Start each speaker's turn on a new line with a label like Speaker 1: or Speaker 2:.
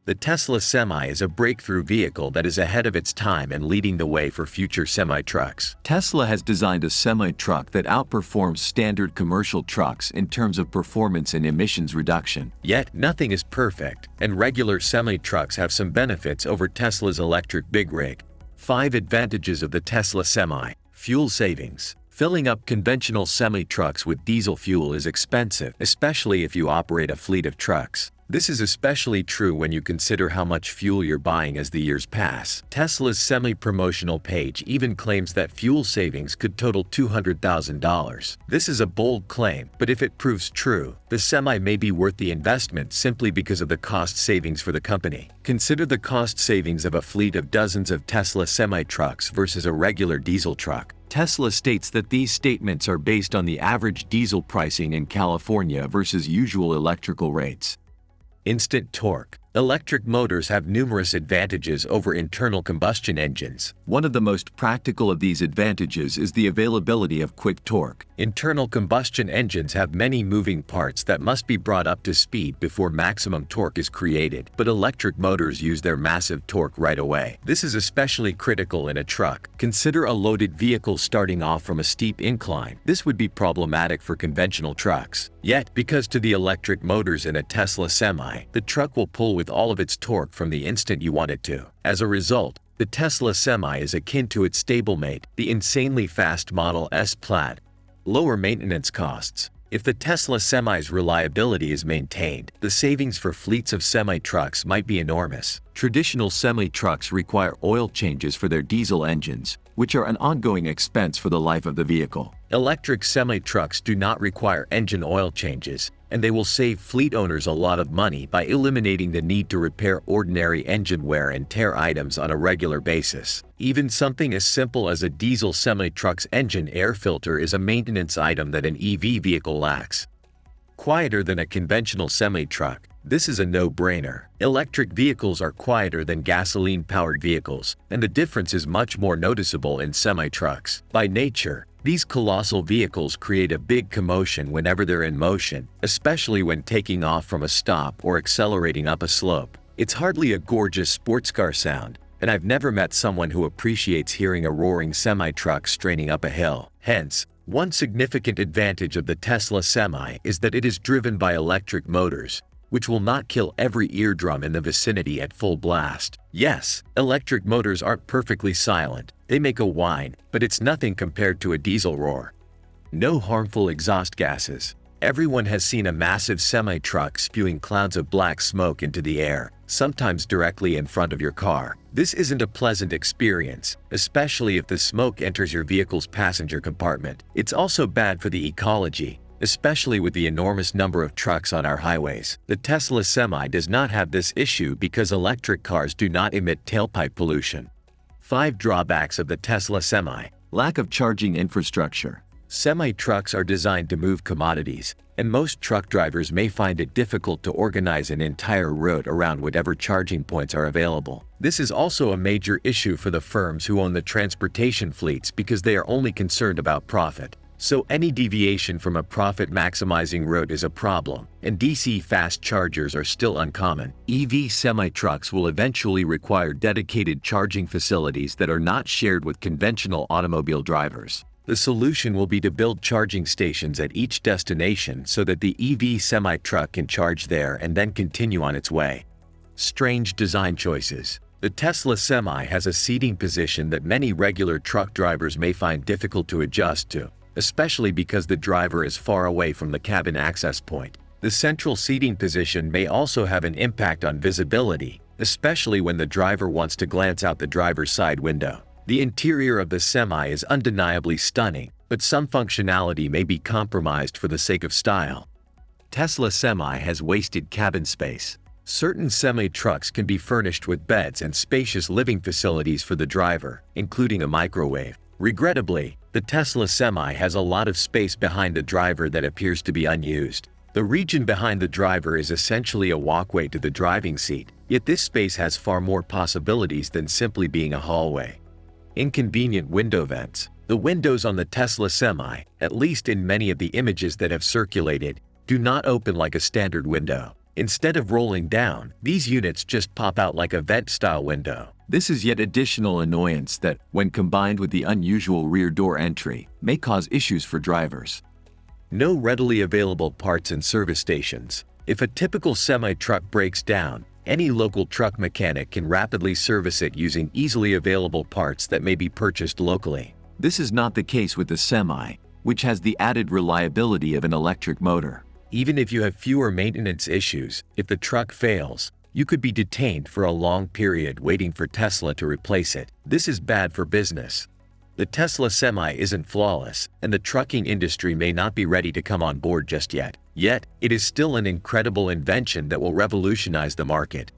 Speaker 1: The Tesla Semi is a breakthrough vehicle that is ahead of its time and leading the way for future semi-trucks.
Speaker 2: Tesla has designed a semi-truck that outperforms standard commercial trucks in terms of performance and emissions reduction.
Speaker 1: Yet, nothing is perfect, and regular semi-trucks have some benefits over Tesla's electric big rig. 5 advantages of the Tesla Semi. Fuel savings. Filling up conventional semi-trucks with diesel fuel is expensive, especially if you operate a fleet of trucks. This is especially true when you consider how much fuel you're buying as the years pass. Tesla's semi-promotional page even claims that fuel savings could total $200,000. This is a bold claim, but if it proves true, the Semi may be worth the investment simply because of the cost savings for the company. Consider the cost savings of a fleet of dozens of Tesla semi-trucks versus a regular diesel truck. Tesla states that these statements are based on the average diesel pricing in California versus usual electrical rates. Instant torque. Electric motors have numerous advantages over internal combustion engines. One of the most practical of these advantages is the availability of quick torque. Internal combustion engines have many moving parts that must be brought up to speed before maximum torque is created, but electric motors use their massive torque right away. This is especially critical in a truck. Consider a loaded vehicle starting off from a steep incline. This would be problematic for conventional trucks. Yet, because to the electric motors in a Tesla Semi, the truck will pull with all of its torque from the instant you want it to. As a result, the Tesla Semi is akin to its stablemate, the insanely fast Model S Plaid. Lower maintenance costs. If the Tesla Semi's reliability is maintained, the savings for fleets of semi-trucks might be enormous. Traditional semi-trucks require oil changes for their diesel engines, which are an ongoing expense for the life of the vehicle. Electric semi-trucks do not require engine oil changes, and they will save fleet owners a lot of money by eliminating the need to repair ordinary engine wear and tear items on a regular basis. Even something as simple as a diesel semi-truck's engine air filter is a maintenance item that an EV vehicle lacks. Quieter than a conventional semi-truck. This is a no-brainer. Electric vehicles are quieter than gasoline-powered vehicles, and the difference is much more noticeable in semi-trucks. By nature, these colossal vehicles create a big commotion whenever they're in motion, especially when taking off from a stop or accelerating up a slope. It's hardly a gorgeous sports car sound, and I've never met someone who appreciates hearing a roaring semi-truck straining up a hill. Hence, one significant advantage of the Tesla Semi is that it is driven by electric motors, which will not kill every eardrum in the vicinity at full blast. Yes, electric motors aren't perfectly silent. They make a whine, but it's nothing compared to a diesel roar. No harmful exhaust gases. Everyone has seen a massive semi-truck spewing clouds of black smoke into the air, sometimes directly in front of your car. This isn't a pleasant experience, especially if the smoke enters your vehicle's passenger compartment. It's also bad for the ecology, especially with the enormous number of trucks on our highways. The Tesla Semi does not have this issue because electric cars do not emit tailpipe pollution. 5 drawbacks of the Tesla Semi. Lack of charging infrastructure. Semi-trucks are designed to move commodities, and most truck drivers may find it difficult to organize an entire route around whatever charging points are available. This is also a major issue for the firms who own the transportation fleets because they are only concerned about profit. So any deviation from a profit-maximizing route is a problem, and DC fast chargers are still uncommon. EV semi-trucks will eventually require dedicated charging facilities that are not shared with conventional automobile drivers. The solution will be to build charging stations at each destination so that the EV semi-truck can charge there and then continue on its way. Strange design choices. The Tesla Semi has a seating position that many regular truck drivers may find difficult to adjust to, especially because the driver is far away from the cabin access point. The central seating position may also have an impact on visibility, especially when the driver wants to glance out the driver's side window. The interior of the Semi is undeniably stunning, but some functionality may be compromised for the sake of style. Tesla Semi has wasted cabin space. Certain semi-trucks can be furnished with beds and spacious living facilities for the driver, including a microwave. Regrettably, the Tesla Semi has a lot of space behind the driver that appears to be unused. The region behind the driver is essentially a walkway to the driving seat, yet this space has far more possibilities than simply being a hallway. Inconvenient window vents. The windows on the Tesla Semi, at least in many of the images that have circulated, do not open like a standard window. Instead of rolling down, these units just pop out like a vent-style window.
Speaker 2: This is yet additional annoyance that, when combined with the unusual rear door entry, may cause issues for drivers.
Speaker 1: No readily available parts and service stations. If a typical semi-truck breaks down, any local truck mechanic can rapidly service it using easily available parts that may be purchased locally.
Speaker 2: This is not the case with the Semi, which has the added reliability of an electric motor.
Speaker 1: Even if you have fewer maintenance issues, if the truck fails, you could be detained for a long period waiting for Tesla to replace it. This is bad for business. The Tesla Semi isn't flawless, and the trucking industry may not be ready to come on board just yet. Yet, it is still an incredible invention that will revolutionize the market.